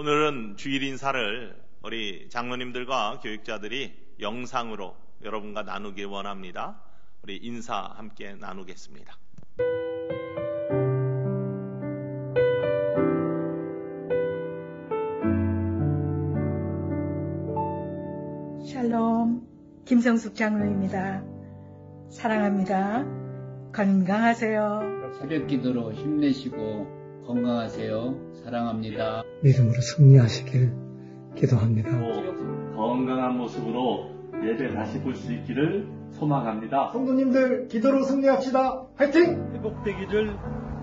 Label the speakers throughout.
Speaker 1: 오늘은 주일 인사를 우리 장로님들과 교육자들이 영상으로 여러분과 나누길 원합니다. 우리 인사 함께 나누겠습니다.
Speaker 2: 샬롬, 김성숙 장로입니다. 사랑합니다. 건강하세요.
Speaker 3: 새벽 기도로 힘내시고 건강하세요. 사랑합니다.
Speaker 4: 믿음으로 승리하시길 기도합니다.
Speaker 5: 건강한 모습으로 예배 다시 볼 수 있기를 소망합니다.
Speaker 6: 성도님들 기도로 승리합시다. 화이팅!
Speaker 7: 회복되기를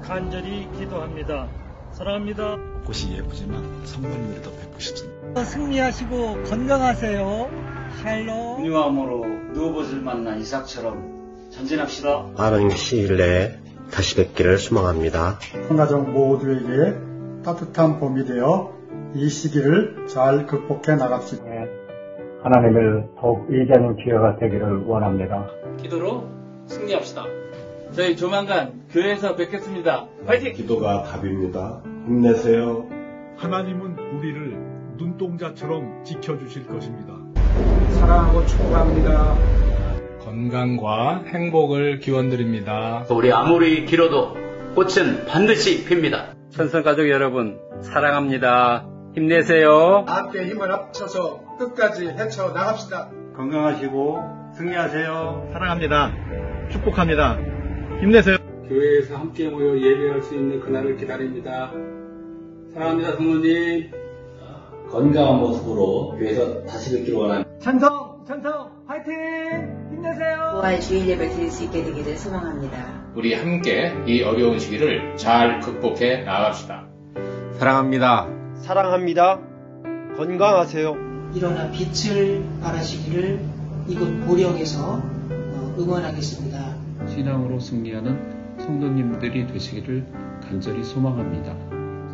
Speaker 7: 간절히 기도합니다. 사랑합니다.
Speaker 8: 꽃이 예쁘지만 성도님들이 더 베푸셨습니다.
Speaker 9: 승리하시고 건강하세요. 샬롬.
Speaker 10: 유니마음으로 누워보실 만한 이삭처럼 전진합시다.
Speaker 11: 빠른 시일 내에 다시 뵙기를 소망합니다.
Speaker 6: 한가족 모두에게 따뜻한 봄이 되어 이 시기를 잘 극복해 나갑시다.
Speaker 12: 하나님을 더욱 의지하는 기회가 되기를 원합니다.
Speaker 13: 기도로 승리합시다. 저희 조만간 교회에서 뵙겠습니다. 화이팅!
Speaker 14: 기도가 답입니다. 힘내세요.
Speaker 15: 하나님은 우리를 눈동자처럼 지켜주실 것입니다.
Speaker 16: 사랑하고 축복합니다.
Speaker 17: 건강과 행복을 기원드립니다.
Speaker 18: 우리 아무리 길어도 꽃은 반드시 핍니다.
Speaker 13: 천성가족 여러분 사랑합니다. 힘내세요.
Speaker 16: 함께 힘을 합쳐서 끝까지 헤쳐나갑시다.
Speaker 19: 건강하시고 승리하세요. 사랑합니다. 축복합니다. 힘내세요.
Speaker 20: 교회에서 함께 모여 예배할 수 있는 그날을 기다립니다. 사랑합니다, 성도님.
Speaker 10: 건강한 모습으로 교회에서 다시 뵙기를 원합니다.
Speaker 9: 찬성 화이팅! 힘내세요.
Speaker 4: 부활 주일 예배 드릴 수 있게 되기를 소망합니다.
Speaker 6: 우리 함께 이 어려운 시기를 잘 극복해 나갑시다.
Speaker 13: 사랑합니다.
Speaker 9: 사랑합니다. 건강하세요.
Speaker 11: 일어나 빛을 발하시기를 이곳 보령에서 응원하겠습니다.
Speaker 2: 신앙으로 승리하는 성도님들이 되시기를 간절히 소망합니다.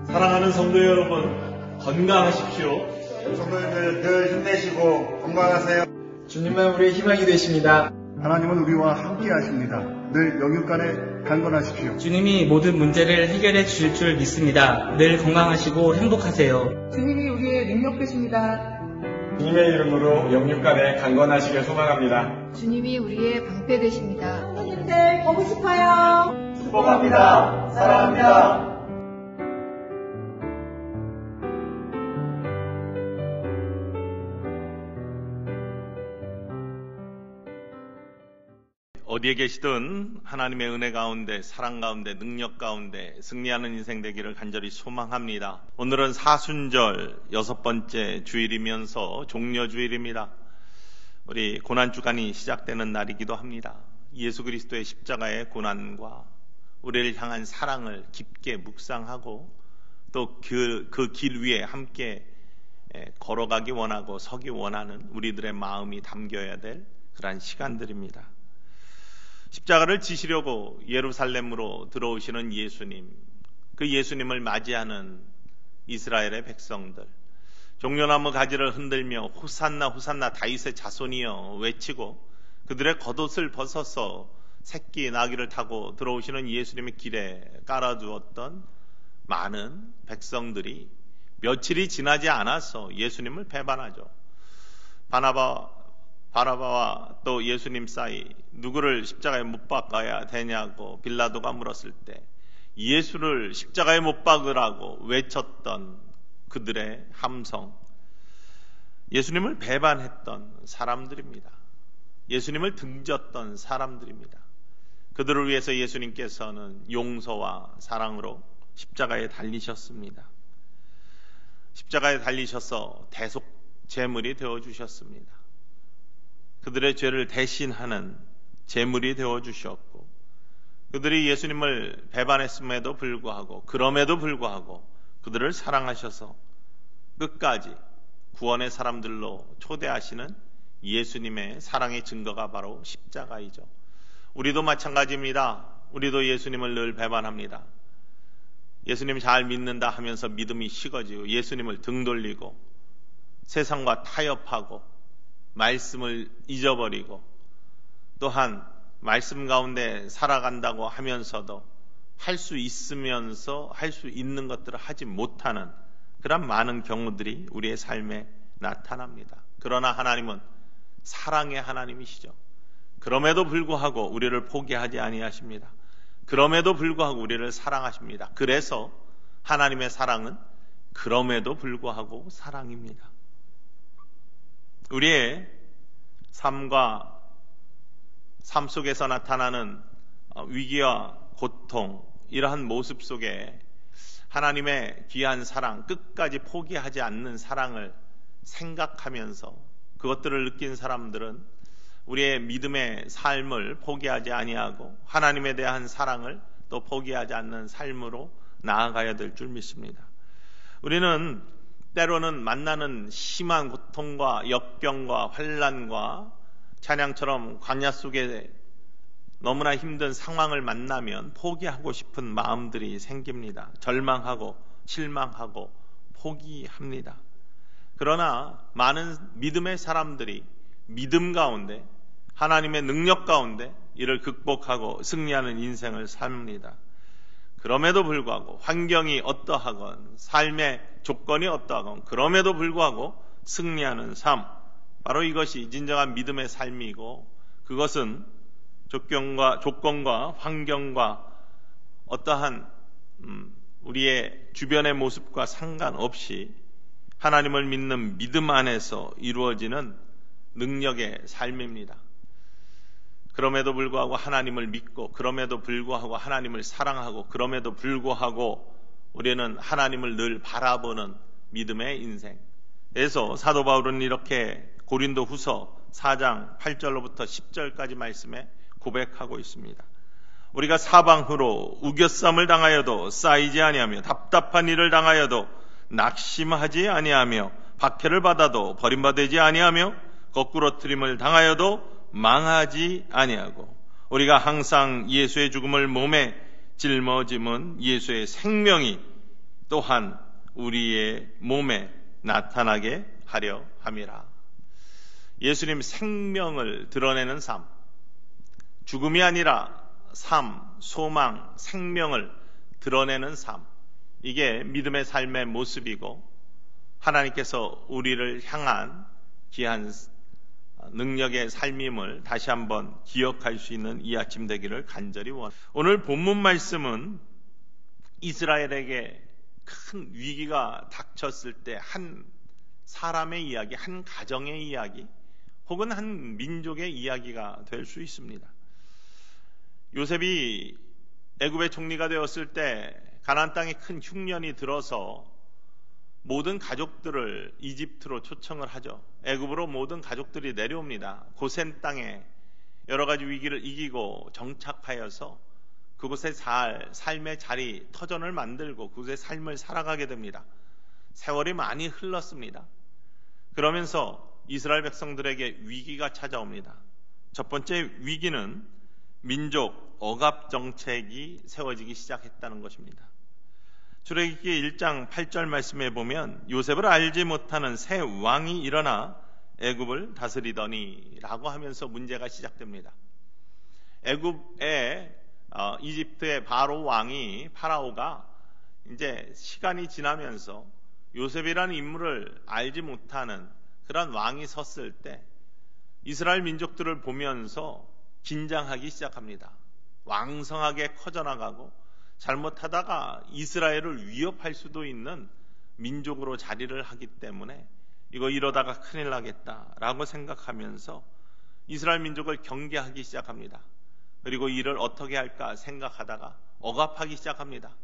Speaker 5: 사랑하는 성도 여러분, 건강하십시오.
Speaker 1: 성도님들 늘 힘내시고 건강하세요.
Speaker 16: 주님은 우리의 희망이 되십니다.
Speaker 14: 하나님은 우리와 함께 하십니다. 늘 영육간에 강건하십시오.
Speaker 12: 주님이 모든 문제를 해결해 주실 줄 믿습니다. 늘 건강하시고 행복하세요.
Speaker 11: 주님이 우리의 능력 되십니다.
Speaker 16: 주님의 이름으로 영육간에 강건하시길 소망합니다.
Speaker 4: 주님이 우리의 방패 되십니다.
Speaker 11: 성도님들 보고 싶어요.
Speaker 5: 축복합니다. 사랑합니다.
Speaker 1: 어디에 계시든 하나님의 은혜 가운데, 사랑 가운데, 능력 가운데 승리하는 인생 되기를 간절히 소망합니다. 오늘은 사순절 6번째 주일이면서 종려주일입니다. 우리 고난주간이 시작되는 날이기도 합니다. 예수 그리스도의 십자가의 고난과 우리를 향한 사랑을 깊게 묵상하고 또 그 길 위에 함께 걸어가기 원하고 서기 원하는 우리들의 마음이 담겨야 될 그러한 시간들입니다. 십자가를 지시려고 예루살렘으로 들어오시는 예수님, 그 예수님을 맞이하는 이스라엘의 백성들, 종려나무 가지를 흔들며 호산나 호산나 다윗의 자손이여 외치고 그들의 겉옷을 벗어서 새끼 나귀를 타고 들어오시는 예수님의 길에 깔아두었던 많은 백성들이 며칠이 지나지 않아서 예수님을 배반하죠. 바라바와 또 예수님 사이 누구를 십자가에 못 박아야 되냐고 빌라도가 물었을 때 예수를 십자가에 못 박으라고 외쳤던 그들의 함성, 예수님을 배반했던 사람들입니다. 예수님을 등졌던 사람들입니다. 그들을 위해서 예수님께서는 용서와 사랑으로 십자가에 달리셨습니다. 십자가에 달리셔서 대속 제물이 되어주셨습니다. 그들의 죄를 대신하는 제물이 되어주셨고, 그들이 예수님을 배반했음에도 불구하고, 그럼에도 불구하고 그들을 사랑하셔서 끝까지 구원의 사람들로 초대하시는 예수님의 사랑의 증거가 바로 십자가이죠. 우리도 마찬가지입니다. 우리도 예수님을 늘 배반합니다. 예수님 잘 믿는다 하면서 믿음이 식어지고 예수님을 등 돌리고 세상과 타협하고 말씀을 잊어버리고 또한 말씀 가운데 살아간다고 하면서도 할 수 있으면서 할 수 있는 것들을 하지 못하는 그런 많은 경우들이 우리의 삶에 나타납니다. 그러나 하나님은 사랑의 하나님이시죠. 그럼에도 불구하고 우리를 포기하지 아니하십니다. 그럼에도 불구하고 우리를 사랑하십니다. 그래서 하나님의 사랑은 그럼에도 불구하고 사랑입니다. 우리의 삶 속에서 나타나는 위기와 고통, 이러한 모습 속에 하나님의 귀한 사랑, 끝까지 포기하지 않는 사랑을 생각하면서 그것들을 느낀 사람들은 우리의 믿음의 삶을 포기하지 아니하고 하나님에 대한 사랑을 또 포기하지 않는 삶으로 나아가야 될 줄 믿습니다. 우리는 때로는 만나는 심한 고통과 역경과 환난과 찬양처럼 광야 속에 너무나 힘든 상황을 만나면 포기하고 싶은 마음들이 생깁니다. 절망하고 실망하고 포기합니다. 그러나 많은 믿음의 사람들이 믿음 가운데 하나님의 능력 가운데 이를 극복하고 승리하는 인생을 삽니다. 그럼에도 불구하고 환경이 어떠하건 삶의 조건이 어떠하건 그럼에도 불구하고 승리하는 삶, 바로 이것이 진정한 믿음의 삶이고, 그것은 조건과 환경과 어떠한 우리의 주변의 모습과 상관없이 하나님을 믿는 믿음 안에서 이루어지는 능력의 삶입니다. 그럼에도 불구하고 하나님을 믿고, 그럼에도 불구하고 하나님을 사랑하고, 그럼에도 불구하고 우리는 하나님을 늘 바라보는 믿음의 인생. 그래서 사도 바울은 이렇게 고린도 후서 4장 8절로부터 10절까지 말씀에 고백하고 있습니다. 우리가 사방으로 우겨쌈을 당하여도 쌓이지 아니하며, 답답한 일을 당하여도 낙심하지 아니하며, 박해를 받아도 버림받지 아니하며, 거꾸로 트림을 당하여도 망하지 아니하고, 우리가 항상 예수의 죽음을 몸에 짊어짐은 예수의 생명이 또한 우리의 몸에 나타나게 하려 함이라. 예수님 생명을 드러내는 삶, 죽음이 아니라 삶, 소망, 생명을 드러내는 삶, 이게 믿음의 삶의 모습이고 하나님께서 우리를 향한 귀한 능력의 삶임을 다시 한번 기억할 수 있는 이 아침 되기를 간절히 원합니다. 오늘 본문 말씀은 이스라엘에게 큰 위기가 닥쳤을 때 한 사람의 이야기, 한 가정의 이야기, 혹은 한 민족의 이야기가 될 수 있습니다. 요셉이 애굽의 총리가 되었을 때 가나안 땅에 큰 흉년이 들어서 모든 가족들을 이집트로 초청을 하죠. 애굽으로 모든 가족들이 내려옵니다. 고센 땅에 여러 가지 위기를 이기고 정착하여서 그곳에 삶의 자리, 터전을 만들고 그곳의 삶을 살아가게 됩니다. 세월이 많이 흘렀습니다. 그러면서 이스라엘 백성들에게 위기가 찾아옵니다. 첫 번째 위기는 민족 억압 정책이 세워지기 시작했다는 것입니다. 출애굽기 1장 8절 말씀에 보면 요셉을 알지 못하는 새 왕이 일어나 애굽을 다스리더니 라고 하면서 문제가 시작됩니다. 애굽의 이집트의 바로 왕이 파라오가 이제 시간이 지나면서 요셉이라는 인물을 알지 못하는 그런 왕이 섰을 때 이스라엘 민족들을 보면서 긴장하기 시작합니다. 왕성하게 커져나가고 잘못하다가 이스라엘을 위협할 수도 있는 민족으로 자리를 하기 때문에 이거 이러다가 큰일 나겠다라고 생각하면서 이스라엘 민족을 경계하기 시작합니다. 그리고 이를 어떻게 할까 생각하다가 억압하기 시작합니다.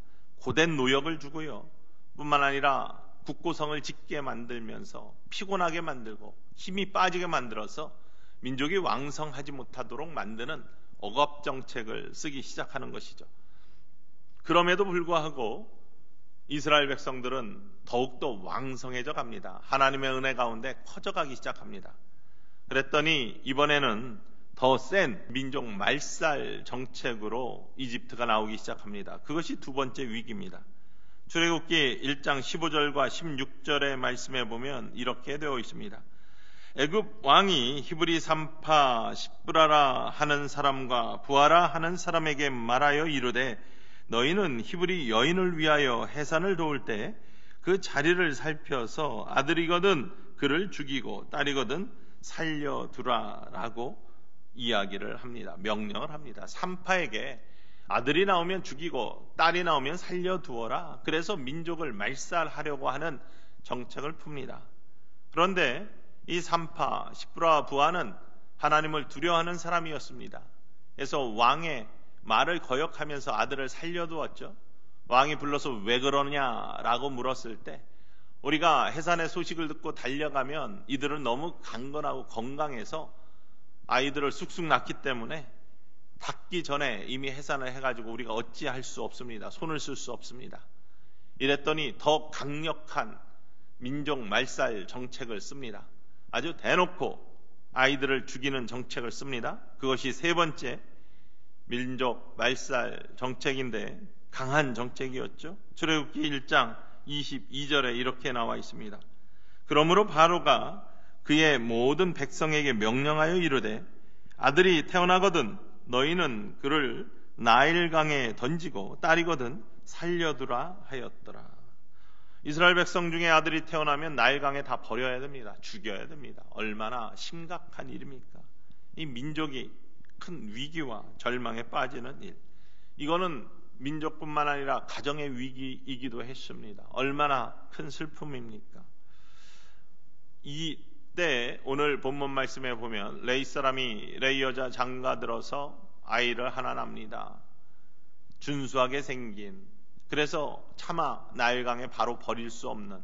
Speaker 1: 고된 노역을 주고요. 뿐만 아니라 국고성을 짓게 만들면서 피곤하게 만들고 힘이 빠지게 만들어서 민족이 왕성하지 못하도록 만드는 억압 정책을 쓰기 시작하는 것이죠. 그럼에도 불구하고 이스라엘 백성들은 더욱더 왕성해져 갑니다. 하나님의 은혜 가운데 커져가기 시작합니다. 그랬더니 이번에는 더 센 민족 말살 정책으로 이집트가 나오기 시작합니다. 그것이 두 번째 위기입니다. 출애굽기 1장 15절과 16절의 말씀에 보면 이렇게 되어 있습니다. 애굽 왕이 히브리 산파 십브라라 하는 사람과 부하라 하는 사람에게 말하여 이르되 너희는 히브리 여인을 위하여 해산을 도울 때 그 자리를 살펴서 아들이거든 그를 죽이고 딸이거든 살려두라라고 이야기를 합니다. 명령을 합니다. 산파에게 아들이 나오면 죽이고 딸이 나오면 살려두어라. 그래서 민족을 말살하려고 하는 정책을 풉니다. 그런데 이 산파 십부라 부하는 하나님을 두려워하는 사람이었습니다. 그래서 왕의 말을 거역하면서 아들을 살려두었죠. 왕이 불러서 왜 그러냐라고 물었을 때 우리가 해산의 소식을 듣고 달려가면 이들은 너무 강건하고 건강해서 아이들을 쑥쑥 낳기 때문에 닿기 전에 이미 해산을 해가지고 우리가 어찌할 수 없습니다. 손을 쓸 수 없습니다. 이랬더니 더 강력한 민족 말살 정책을 씁니다. 아주 대놓고 아이들을 죽이는 정책을 씁니다. 그것이 세 번째 민족 말살 정책인데 강한 정책이었죠. 출애굽기 1장 22절에 이렇게 나와 있습니다. 그러므로 바로가 그의 모든 백성에게 명령하여 이르되 아들이 태어나거든 너희는 그를 나일강에 던지고 딸이거든 살려두라 하였더라. 이스라엘 백성 중에 아들이 태어나면 나일강에 다 버려야 됩니다. 죽여야 됩니다. 얼마나 심각한 일입니까? 이 민족이 큰 위기와 절망에 빠지는 일. 이거는 민족뿐만 아니라 가정의 위기이기도 했습니다. 얼마나 큰 슬픔입니까? 이때 오늘 본문 말씀에 보면 레이 사람이 레이 여자 장가들어서 아이를 하나 낳습니다. 준수하게 생긴, 그래서 차마 나일강에 바로 버릴 수 없는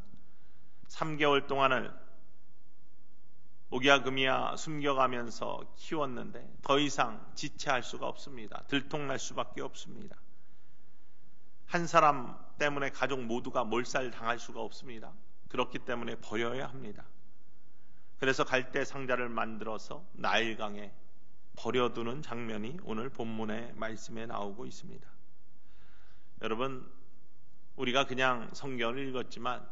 Speaker 1: 3개월 동안을 오기야 금이야 숨겨가면서 키웠는데 더 이상 지체할 수가 없습니다. 들통날 수밖에 없습니다. 한 사람 때문에 가족 모두가 몰살당할 수가 없습니다. 그렇기 때문에 버려야 합니다. 그래서 갈대 상자를 만들어서 나일강에 버려두는 장면이 오늘 본문의 말씀에 나오고 있습니다. 여러분, 우리가 그냥 성경을 읽었지만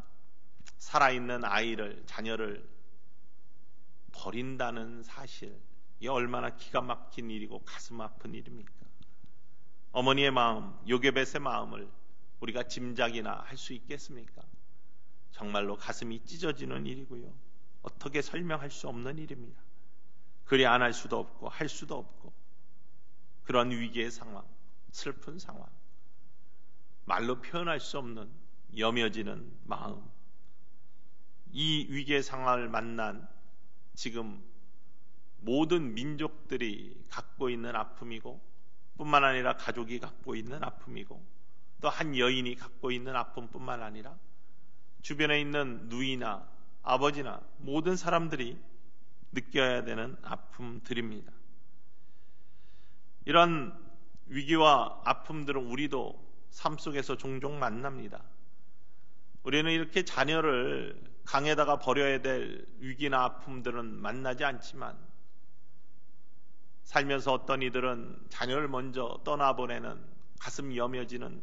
Speaker 1: 살아있는 아이를, 자녀를 버린다는 사실, 이게 얼마나 기가 막힌 일이고 가슴 아픈 일입니까? 어머니의 마음, 요게벳의 마음을 우리가 짐작이나 할 수 있겠습니까? 정말로 가슴이 찢어지는 일이고요. 어떻게 설명할 수 없는 일입니다. 그리 안 할 수도 없고 할 수도 없고 그런 위기의 상황, 슬픈 상황, 말로 표현할 수 없는 여며지는 마음, 이 위기의 상황을 만난 지금 모든 민족들이 갖고 있는 아픔이고 뿐만 아니라 가족이 갖고 있는 아픔이고 또 한 여인이 갖고 있는 아픔뿐만 아니라 주변에 있는 누이나 아버지나 모든 사람들이 느껴야 되는 아픔들입니다. 이런 위기와 아픔들은 우리도 삶 속에서 종종 만납니다. 우리는 이렇게 자녀를 강에다가 버려야 될 위기나 아픔들은 만나지 않지만 살면서 어떤 이들은 자녀를 먼저 떠나보내는 가슴 여며지는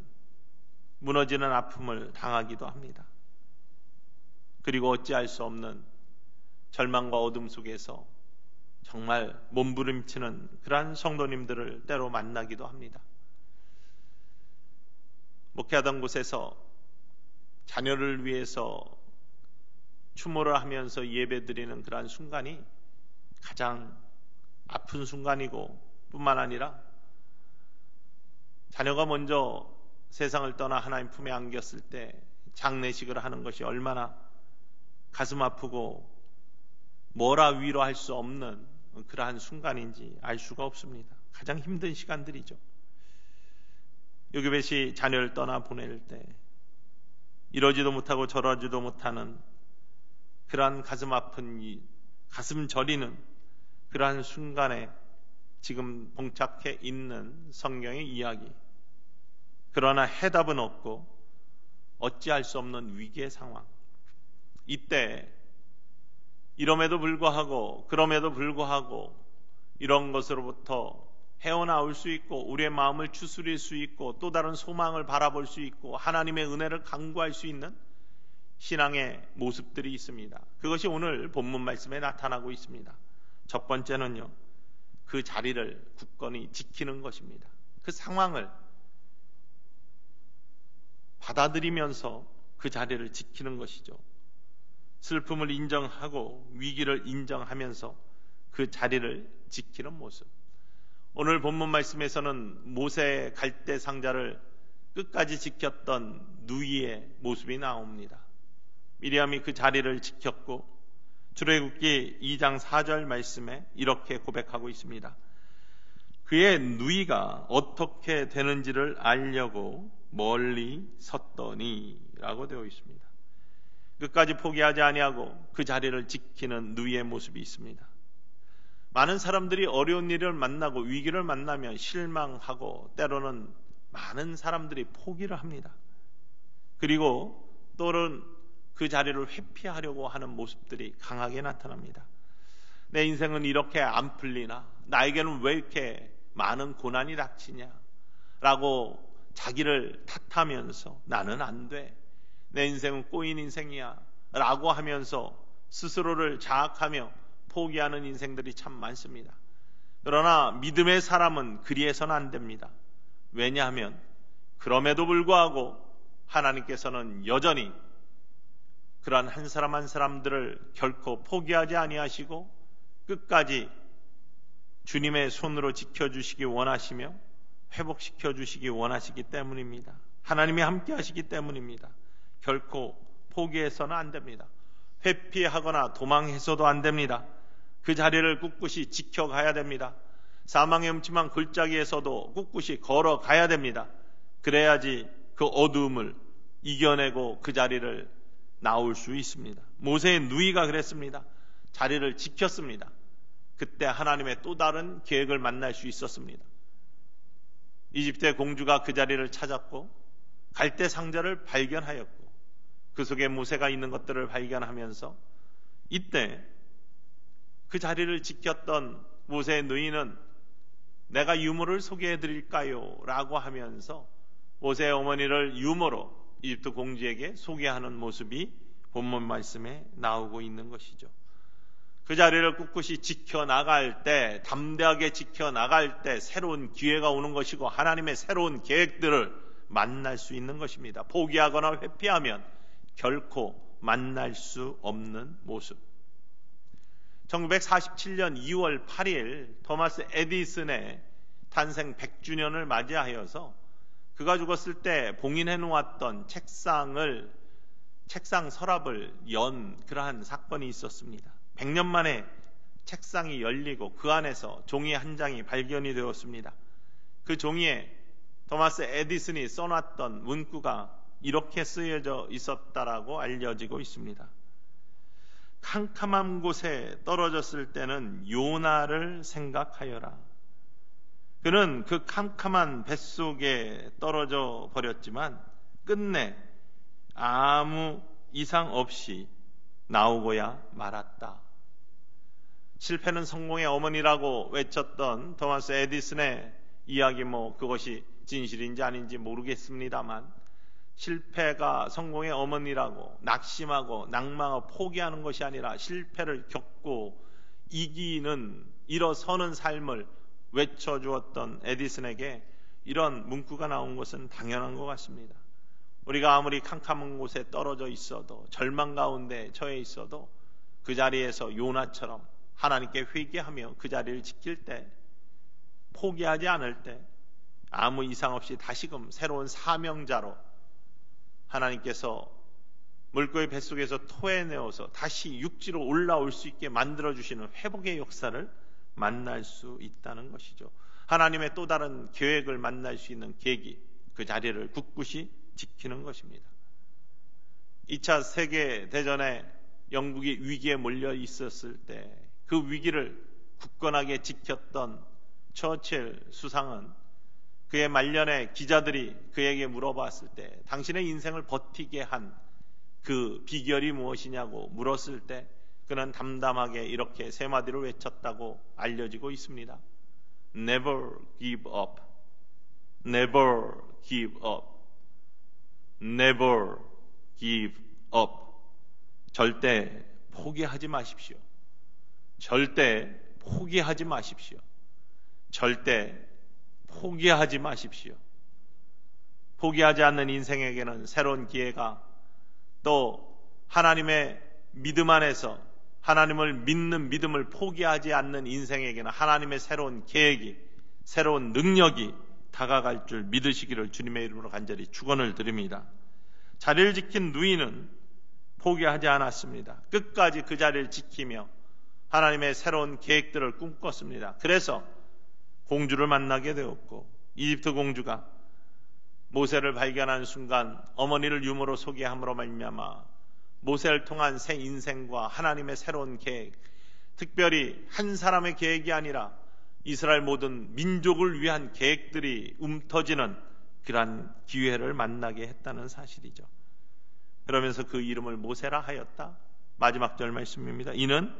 Speaker 1: 무너지는 아픔을 당하기도 합니다. 그리고 어찌할 수 없는 절망과 어둠 속에서 정말 몸부림치는 그러한 성도님들을 때로 만나기도 합니다. 목회하던 곳에서 자녀를 위해서 추모를 하면서 예배드리는 그러한 순간이 가장 아픈 순간이고 뿐만 아니라 자녀가 먼저 세상을 떠나 하나님 품에 안겼을 때 장례식을 하는 것이 얼마나 가슴 아프고 뭐라 위로할 수 없는 그러한 순간인지 알 수가 없습니다. 가장 힘든 시간들이죠. 요게벳이 자녀를 떠나 보낼 때 이러지도 못하고 저러지도 못하는 그러한 가슴 아픈, 가슴 저리는 그러한 순간에 지금 봉착해 있는 성경의 이야기, 그러나 해답은 없고 어찌할 수 없는 위기의 상황, 이때 이럼에도 불구하고 그럼에도 불구하고 이런 것으로부터 헤어나올 수 있고 우리의 마음을 추스릴 수 있고 또 다른 소망을 바라볼 수 있고 하나님의 은혜를 간구할 수 있는 신앙의 모습들이 있습니다. 그것이 오늘 본문 말씀에 나타나고 있습니다. 첫 번째는요, 그 자리를 굳건히 지키는 것입니다. 그 상황을 받아들이면서 그 자리를 지키는 것이죠. 슬픔을 인정하고 위기를 인정하면서 그 자리를 지키는 모습. 오늘 본문 말씀에서는 모세의 갈대 상자를 끝까지 지켰던 누이의 모습이 나옵니다. 미리암이 그 자리를 지켰고 출애굽기 2장 4절 말씀에 이렇게 고백하고 있습니다. 그의 누이가 어떻게 되는지를 알려고 멀리 섰더니 라고 되어 있습니다. 끝까지 포기하지 아니하고 그 자리를 지키는 누이의 모습이 있습니다. 많은 사람들이 어려운 일을 만나고 위기를 만나면 실망하고 때로는 많은 사람들이 포기를 합니다. 그리고 또는 그 자리를 회피하려고 하는 모습들이 강하게 나타납니다. 내 인생은 이렇게 안 풀리나? 나에게는 왜 이렇게 많은 고난이 닥치냐? 라고 자기를 탓하면서 나는 안 돼. 내 인생은 꼬인 인생이야. 라고 하면서 스스로를 자학하며 포기하는 인생들이 참 많습니다. 그러나 믿음의 사람은 그리해서는 안 됩니다. 왜냐하면 그럼에도 불구하고 하나님께서는 여전히 그러한 한 사람 한 사람들을 결코 포기하지 아니하시고 끝까지 주님의 손으로 지켜주시기 원하시며 회복시켜 주시기 원하시기 때문입니다. 하나님이 함께 하시기 때문입니다. 결코 포기해서는 안 됩니다. 회피하거나 도망해서도 안 됩니다. 그 자리를 꿋꿋이 지켜가야 됩니다. 사망의 음침한 골짜기에서도 꿋꿋이 걸어가야 됩니다. 그래야지 그 어두움을 이겨내고 그 자리를 나올 수 있습니다. 모세의 누이가 그랬습니다. 자리를 지켰습니다. 그때 하나님의 또 다른 계획을 만날 수 있었습니다. 이집트의 공주가 그 자리를 찾았고 갈대 상자를 발견하였고 그 속에 모세가 있는 것들을 발견하면서 이때 그 자리를 지켰던 모세의 누이는 내가 유모를 소개해드릴까요? 라고 하면서 모세의 어머니를 유모로 이집트 공주에게 소개하는 모습이 본문 말씀에 나오고 있는 것이죠. 그 자리를 꿋꿋이 지켜나갈 때, 담대하게 지켜나갈 때 새로운 기회가 오는 것이고 하나님의 새로운 계획들을 만날 수 있는 것입니다. 포기하거나 회피하면 결코 만날 수 없는 모습. 1947년 2월 8일 토마스 에디슨의 탄생 100주년을 맞이하여서 그가 죽었을 때 봉인해 놓았던 책상 서랍을 연 그러한 사건이 있었습니다. 100년 만에 책상이 열리고 그 안에서 종이 한 장이 발견이 되었습니다. 그 종이에 토마스 에디슨이 써놨던 문구가 이렇게 쓰여져 있었다라고 알려지고 있습니다. 캄캄한 곳에 떨어졌을 때는 요나를 생각하여라. 그는 그 캄캄한 뱃속에 떨어져 버렸지만 끝내 아무 이상 없이 나오고야 말았다. 실패는 성공의 어머니라고 외쳤던 토마스 에디슨의 이야기 그것이 진실인지 아닌지 모르겠습니다만 실패가 성공의 어머니라고 낙심하고 낭망하고 포기하는 것이 아니라 실패를 겪고 이기는 일어서는 삶을 외쳐주었던 에디슨에게 이런 문구가 나온 것은 당연한 것 같습니다. 우리가 아무리 캄캄한 곳에 떨어져 있어도 절망 가운데 처해 있어도 그 자리에서 요나처럼 하나님께 회개하며 그 자리를 지킬 때 포기하지 않을 때 아무 이상 없이 다시금 새로운 사명자로 하나님께서 물고기 뱃속에서 토해내어서 다시 육지로 올라올 수 있게 만들어주시는 회복의 역사를 만날 수 있다는 것이죠. 하나님의 또 다른 계획을 만날 수 있는 계기, 그 자리를 굳굳이 지키는 것입니다. 2차 세계대전에 영국이 위기에 몰려 있었을 때 그 위기를 굳건하게 지켰던 처칠 수상은 그의 말년에 기자들이 그에게 물어봤을 때 당신의 인생을 버티게 한 그 비결이 무엇이냐고 물었을 때 그는 담담하게 이렇게 세 마디를 외쳤다고 알려지고 있습니다. Never give up. Never give up. Never give up. 절대 포기하지 마십시오. 절대 포기하지 마십시오. 절대 포기하지 마십시오. 포기하지 않는 인생에게는 새로운 기회가 또 하나님의 믿음 안에서 하나님을 믿는 믿음을 포기하지 않는 인생에게는 하나님의 새로운 계획이, 새로운 능력이 다가갈 줄 믿으시기를 주님의 이름으로 간절히 축원을 드립니다. 자리를 지킨 누이는 포기하지 않았습니다. 끝까지 그 자리를 지키며 하나님의 새로운 계획들을 꿈꿨습니다. 그래서 공주를 만나게 되었고, 이집트 공주가 모세를 발견한 순간 어머니를 유모로 소개함으로 말미암아 모세를 통한 새 인생과 하나님의 새로운 계획, 특별히 한 사람의 계획이 아니라 이스라엘 모든 민족을 위한 계획들이 움터지는 그러한 기회를 만나게 했다는 사실이죠. 그러면서 그 이름을 모세라 하였다. 마지막 절 말씀입니다. 이는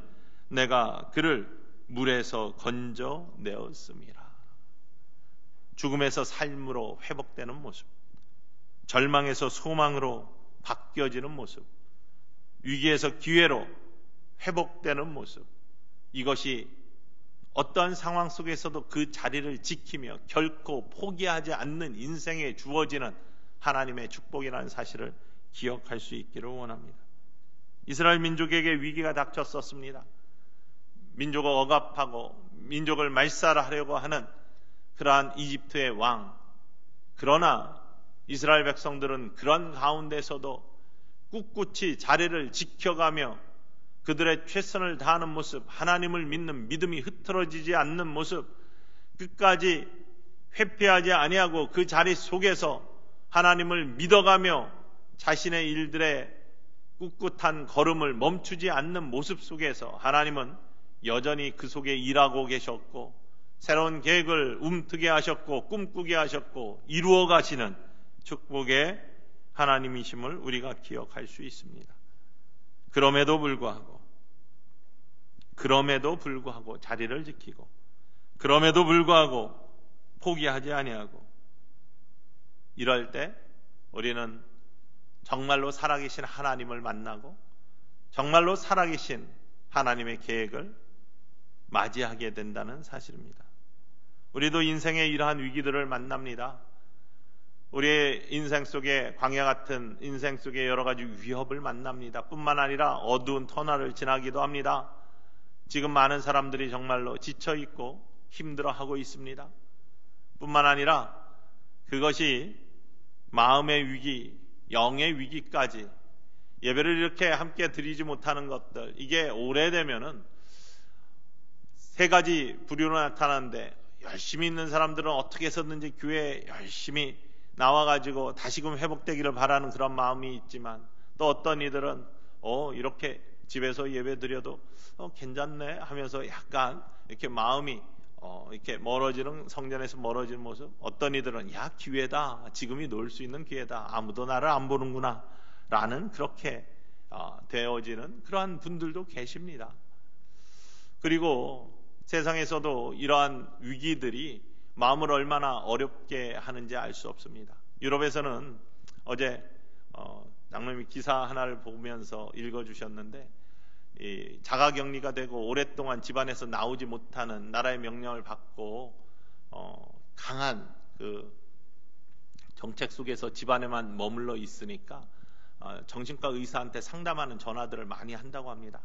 Speaker 1: 내가 그를 물에서 건져내었음이라. 죽음에서 삶으로 회복되는 모습, 절망에서 소망으로 바뀌어지는 모습, 위기에서 기회로 회복되는 모습, 이것이 어떠한 상황 속에서도 그 자리를 지키며 결코 포기하지 않는 인생에 주어지는 하나님의 축복이라는 사실을 기억할 수 있기를 원합니다. 이스라엘 민족에게 위기가 닥쳤었습니다. 민족을 억압하고 민족을 말살하려고 하는 그러한 이집트의 왕, 그러나 이스라엘 백성들은 그런 가운데서도 꿋꿋이 자리를 지켜가며 그들의 최선을 다하는 모습, 하나님을 믿는 믿음이 흐트러지지 않는 모습, 끝까지 회피하지 아니하고 그 자리 속에서 하나님을 믿어가며 자신의 일들의 꿋꿋한 걸음을 멈추지 않는 모습 속에서 하나님은 여전히 그 속에 일하고 계셨고, 새로운 계획을 움트게 하셨고 꿈꾸게 하셨고 이루어 가시는 축복의 하나님이심을 우리가 기억할 수 있습니다. 그럼에도 불구하고 자리를 지키고, 그럼에도 불구하고 포기하지 아니하고, 이럴 때 우리는 정말로 살아계신 하나님을 만나고 정말로 살아계신 하나님의 계획을 맞이하게 된다는 사실입니다. 우리도 인생의 이러한 위기들을 만납니다. 우리의 인생 속에, 광야 같은 인생 속에 여러 가지 위협을 만납니다. 뿐만 아니라 어두운 터널을 지나기도 합니다. 지금 많은 사람들이 정말로 지쳐있고 힘들어하고 있습니다. 뿐만 아니라 그것이 마음의 위기, 영의 위기까지, 예배를 이렇게 함께 드리지 못하는 것들, 이게 오래되면은 세 가지 부류로 나타나는데, 열심히 있는 사람들은 어떻게 해서든지 교회에 열심히 나와가지고 다시금 회복되기를 바라는 그런 마음이 있지만, 또 어떤 이들은 이렇게 집에서 예배 드려도 괜찮네 하면서 약간 이렇게 마음이 이렇게 멀어지는, 성전에서 멀어지는 모습. 어떤 이들은 야, 기회다, 지금이 놀 수 있는 기회다, 아무도 나를 안 보는구나 라는 그렇게 되어지는 그러한 분들도 계십니다. 그리고 세상에서도 이러한 위기들이 마음을 얼마나 어렵게 하는지 알 수 없습니다. 유럽에서는 어제 장로님이 기사 하나를 보면서 읽어주셨는데, 이 자가격리가 되고 오랫동안 집안에서 나오지 못하는, 나라의 명령을 받고 강한 그 정책 속에서 집안에만 머물러 있으니까 정신과 의사한테 상담하는 전화들을 많이 한다고 합니다.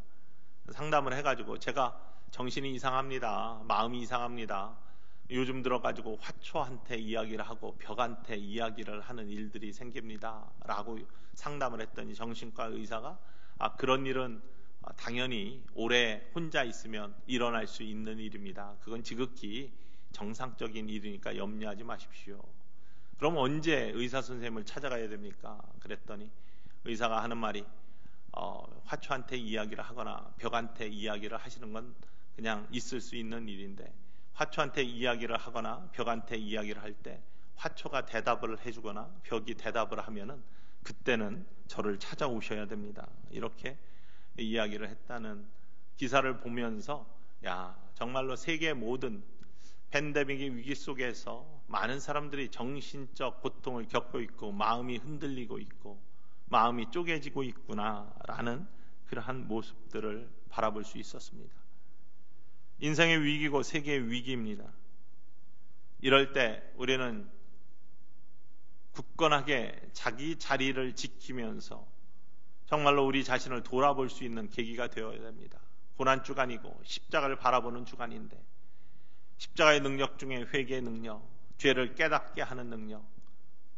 Speaker 1: 상담을 해가지고 제가 정신이 이상합니다, 마음이 이상합니다, 요즘 들어가지고 화초한테 이야기를 하고 벽한테 이야기를 하는 일들이 생깁니다 라고 상담을 했더니 정신과 의사가 그런 일은 당연히 오래 혼자 있으면 일어날 수 있는 일입니다. 그건 지극히 정상적인 일이니까 염려하지 마십시오. 그럼 언제 의사 선생님을 찾아가야 됩니까? 그랬더니 의사가 하는 말이 화초한테 이야기를 하거나 벽한테 이야기를 하시는 건 그냥 있을 수 있는 일인데, 화초한테 이야기를 하거나 벽한테 이야기를 할 때 화초가 대답을 해주거나 벽이 대답을 하면은 그때는 저를 찾아오셔야 됩니다. 이렇게 이야기를 했다는 기사를 보면서, 야, 정말로 세계 모든 팬데믹의 위기 속에서 많은 사람들이 정신적 고통을 겪고 있고 마음이 흔들리고 있고 마음이 쪼개지고 있구나라는 그러한 모습들을 바라볼 수 있었습니다. 인생의 위기고 세계의 위기입니다. 이럴 때 우리는 굳건하게 자기 자리를 지키면서 정말로 우리 자신을 돌아볼 수 있는 계기가 되어야 됩니다. 고난주간이고 십자가를 바라보는 주간인데 십자가의 능력 중에 회개의 능력, 죄를 깨닫게 하는 능력,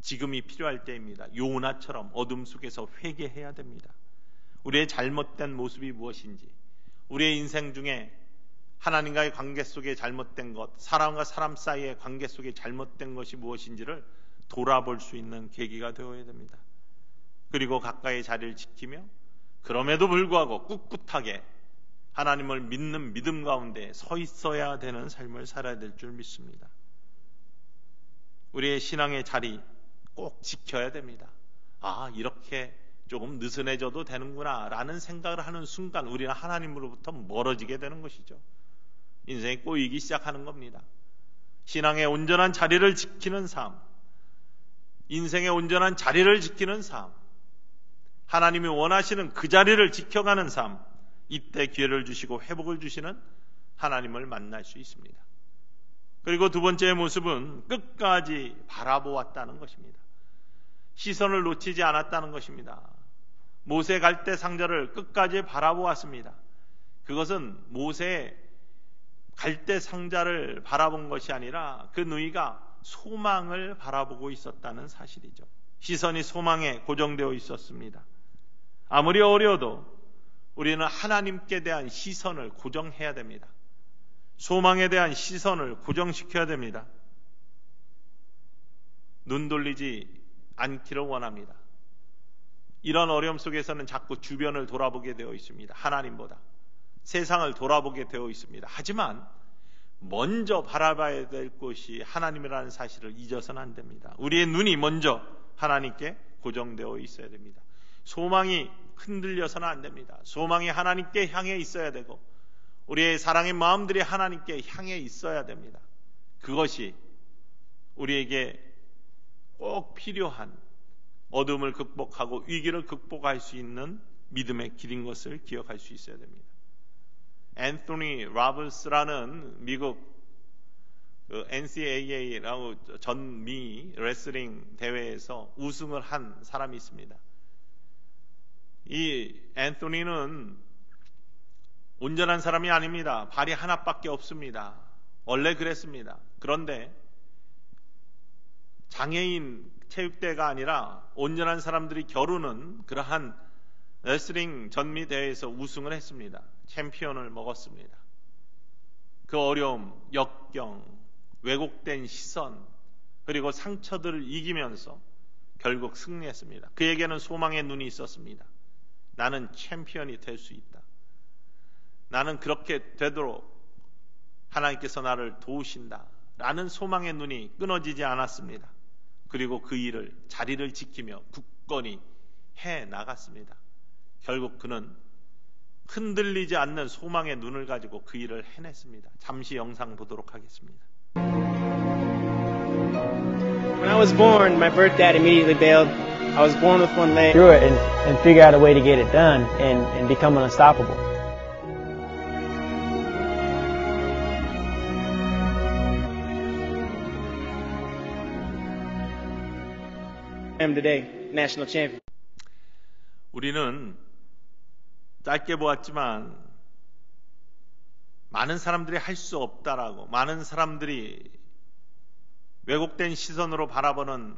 Speaker 1: 지금이 필요할 때입니다. 요나처럼 어둠 속에서 회개해야 됩니다. 우리의 잘못된 모습이 무엇인지, 우리의 인생 중에 하나님과의 관계 속에 잘못된 것, 사람과 사람 사이의 관계 속에 잘못된 것이 무엇인지를 돌아볼 수 있는 계기가 되어야 됩니다. 그리고 가까이 자리를 지키며 그럼에도 불구하고 꿋꿋하게 하나님을 믿는 믿음 가운데 서 있어야 되는 삶을 살아야 될 줄 믿습니다. 우리의 신앙의 자리 꼭 지켜야 됩니다. 아, 이렇게 조금 느슨해져도 되는구나 라는 생각을 하는 순간 우리는 하나님으로부터 멀어지게 되는 것이죠. 인생이 꼬이기 시작하는 겁니다. 신앙의 온전한 자리를 지키는 삶, 인생의 온전한 자리를 지키는 삶, 하나님이 원하시는 그 자리를 지켜가는 삶, 이때 기회를 주시고 회복을 주시는 하나님을 만날 수 있습니다. 그리고 두 번째 모습은 끝까지 바라보았다는 것입니다. 시선을 놓치지 않았다는 것입니다. 모세 갈대 상자를 끝까지 바라보았습니다. 그것은 모세의 갈대 상자를 바라본 것이 아니라 그 누이가 소망을 바라보고 있었다는 사실이죠. 시선이 소망에 고정되어 있었습니다. 아무리 어려워도 우리는 하나님께 대한 시선을 고정해야 됩니다. 소망에 대한 시선을 고정시켜야 됩니다. 눈 돌리지 않기를 원합니다. 이런 어려움 속에서는 자꾸 주변을 돌아보게 되어 있습니다. 하나님보다 세상을 돌아보게 되어 있습니다. 하지만 먼저 바라봐야 될 것이 하나님이라는 사실을 잊어서는 안 됩니다. 우리의 눈이 먼저 하나님께 고정되어 있어야 됩니다. 소망이 흔들려서는 안 됩니다. 소망이 하나님께 향해 있어야 되고 우리의 사랑의 마음들이 하나님께 향해 있어야 됩니다. 그것이 우리에게 꼭 필요한 어둠을 극복하고 위기를 극복할 수 있는 믿음의 길인 것을 기억할 수 있어야 됩니다. 앤토니 로버츠라는 미국 NCAA라고 전미 레슬링 대회에서 우승을 한 사람이 있습니다. 이 앤토니는 온전한 사람이 아닙니다. 발이 하나밖에 없습니다. 원래 그랬습니다. 그런데 장애인 체육대회가 아니라 온전한 사람들이 겨루는 그러한 레슬링 전미 대회에서 우승을 했습니다. 챔피언을 먹었습니다. 그 어려움, 역경, 왜곡된 시선, 그리고 상처들을 이기면서 결국 승리했습니다. 그에게는 소망의 눈이 있었습니다. 나는 챔피언이 될 수 있다. 나는 그렇게 되도록 하나님께서 나를 도우신다. 라는 소망의 눈이 끊어지지 않았습니다. 그리고 그 일을, 자리를 지키며 굳건히 해 나갔습니다. 결국 그는 흔들리지 않는 소망의 눈을 가지고 그 일을 해냈습니다. 잠시 영상 보도록 하겠습니다.
Speaker 21: When I was born, my birth dad immediately bailed. I was born with one leg. Through it and figure out a way to get it done and become unstoppable. I am today national champion.
Speaker 1: 우리는 짧게 보았지만 많은 사람들이 할 수 없다라고, 많은 사람들이 왜곡된 시선으로 바라보는,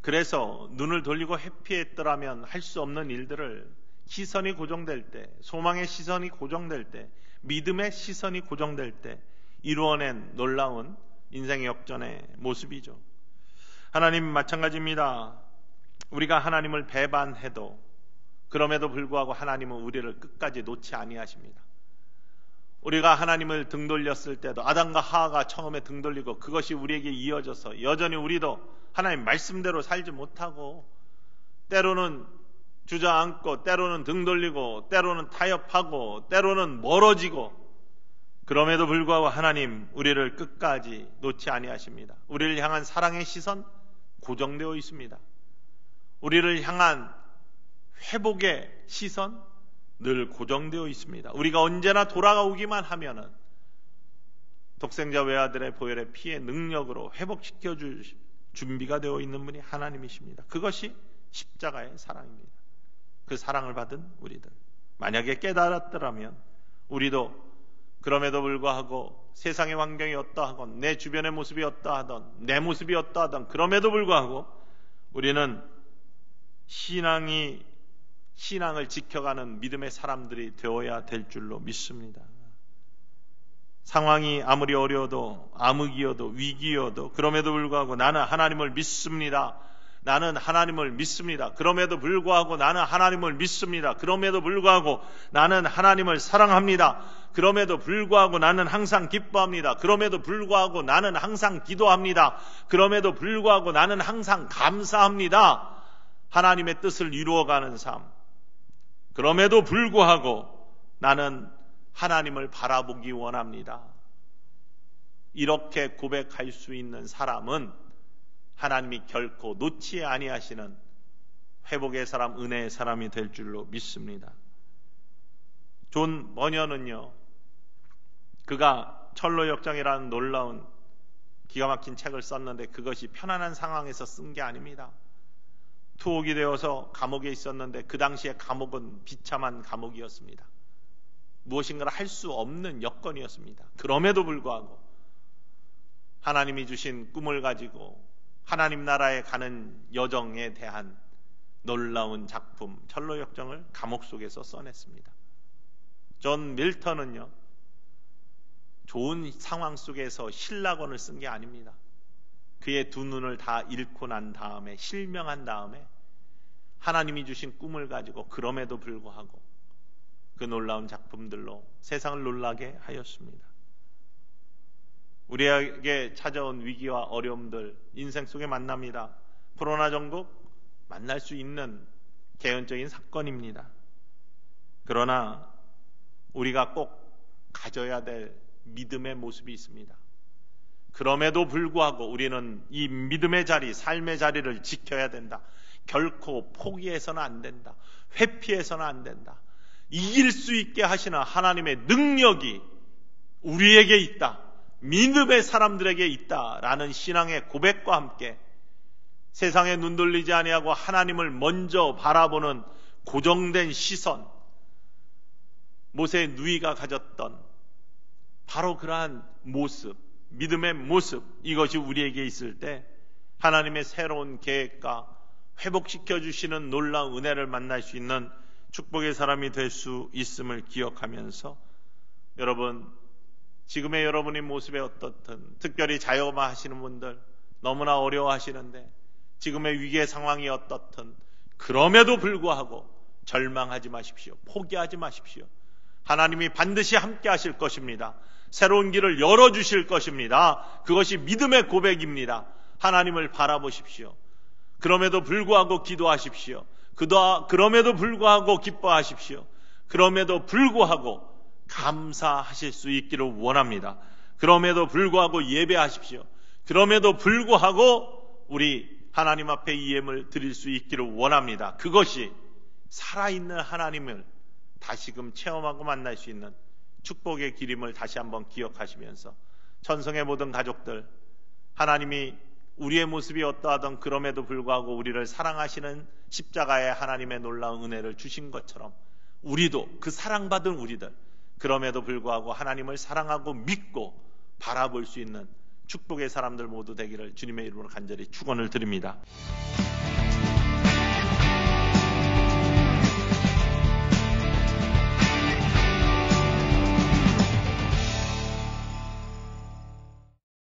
Speaker 1: 그래서 눈을 돌리고 회피했더라면 할 수 없는 일들을 시선이 고정될 때, 소망의 시선이 고정될 때, 믿음의 시선이 고정될 때 이루어낸 놀라운 인생의 역전의 모습이죠. 하나님 마찬가지입니다. 우리가 하나님을 배반해도 그럼에도 불구하고 하나님은 우리를 끝까지 놓지 아니하십니다. 우리가 하나님을 등 돌렸을 때도 아담과 하와가 처음에 등 돌리고 그것이 우리에게 이어져서 여전히 우리도 하나님 말씀대로 살지 못하고 때로는 주저앉고 때로는 등 돌리고 때로는 타협하고 때로는 멀어지고, 그럼에도 불구하고 하나님 우리를 끝까지 놓지 아니하십니다. 우리를 향한 사랑의 시선 고정되어 있습니다. 우리를 향한 회복의 시선 늘 고정되어 있습니다. 우리가 언제나 돌아오기만 하면은 독생자 외아들의 보혈의 피의 능력으로 회복시켜 줄 준비가 되어 있는 분이 하나님이십니다. 그것이 십자가의 사랑입니다. 그 사랑을 받은 우리들. 만약에 깨달았더라면 우리도 그럼에도 불구하고 세상의 환경이 어떠하건 내 주변의 모습이 어떠하던 내 모습이 어떠하던 그럼에도 불구하고 우리는 신앙을 지켜가는 믿음의 사람들이 되어야 될 줄로 믿습니다. 상황이 아무리 어려워도 암흑이어도 위기여도 그럼에도 불구하고 나는 하나님을 믿습니다. 나는 하나님을 믿습니다. 그럼에도 불구하고 나는 하나님을 믿습니다. 그럼에도 불구하고 나는 하나님을 사랑합니다. 그럼에도 불구하고 나는 항상 기뻐합니다. 그럼에도 불구하고 나는 항상 기도합니다. 그럼에도 불구하고 나는 항상 감사합니다. 하나님의 뜻을 이루어가는 삶. 그럼에도 불구하고 나는 하나님을 바라보기 원합니다. 이렇게 고백할 수 있는 사람은 하나님이 결코 놓지 아니하시는 회복의 사람, 은혜의 사람이 될 줄로 믿습니다. 존 버녀는요, 그가 철로역정이라는 놀라운 기가 막힌 책을 썼는데 그것이 편안한 상황에서 쓴 게 아닙니다. 투옥이 되어서 감옥에 있었는데 그 당시에 감옥은 비참한 감옥이었습니다. 무엇인가를 할 수 없는 여건이었습니다. 그럼에도 불구하고 하나님이 주신 꿈을 가지고 하나님 나라에 가는 여정에 대한 놀라운 작품 철로역정을 감옥 속에서 써냈습니다. 존 밀턴은요, 좋은 상황 속에서 신락원을 쓴 게 아닙니다. 그의 두 눈을 다 잃고 난 다음에 실명한 다음에 하나님이 주신 꿈을 가지고 그럼에도 불구하고 그 놀라운 작품들로 세상을 놀라게 하였습니다. 우리에게 찾아온 위기와 어려움들 인생 속에 만납니다. 코로나 전국 만날 수 있는 개연적인 사건입니다. 그러나 우리가 꼭 가져야 될 믿음의 모습이 있습니다. 그럼에도 불구하고 우리는 이 믿음의 자리, 삶의 자리를 지켜야 된다. 결코 포기해서는 안 된다. 회피해서는 안 된다. 이길 수 있게 하시는 하나님의 능력이 우리에게 있다. 믿음의 사람들에게 있다라는 신앙의 고백과 함께 세상에 눈 돌리지 아니하고 하나님을 먼저 바라보는 고정된 시선, 모세의 누이가 가졌던 바로 그러한 모습, 믿음의 모습, 이것이 우리에게 있을 때 하나님의 새로운 계획과 회복시켜 주시는 놀라운 은혜를 만날 수 있는 축복의 사람이 될 수 있음을 기억하면서 여러분, 지금의 여러분의 모습에 어떻든 특별히 자영업 하시는 분들 너무나 어려워하시는데 지금의 위기의 상황이 어떻든 그럼에도 불구하고 절망하지 마십시오. 포기하지 마십시오. 하나님이 반드시 함께 하실 것입니다. 새로운 길을 열어주실 것입니다. 그것이 믿음의 고백입니다. 하나님을 바라보십시오. 그럼에도 불구하고 기도하십시오. 그럼에도 불구하고 기뻐하십시오. 그럼에도 불구하고 감사하실 수 있기를 원합니다. 그럼에도 불구하고 예배하십시오. 그럼에도 불구하고 우리 하나님 앞에 이 예물 드릴 수 있기를 원합니다. 그것이 살아있는 하나님을 다시금 체험하고 만날 수 있는 축복의 길임을 다시 한번 기억하시면서 천성의 모든 가족들, 하나님이 우리의 모습이 어떠하든 그럼에도 불구하고 우리를 사랑하시는 십자가의 하나님의 놀라운 은혜를 주신 것처럼 우리도 그 사랑받은 우리들, 그럼에도 불구하고 하나님을 사랑하고 믿고 바라볼 수 있는 축복의 사람들 모두 되기를 주님의 이름으로 간절히 축원을 드립니다.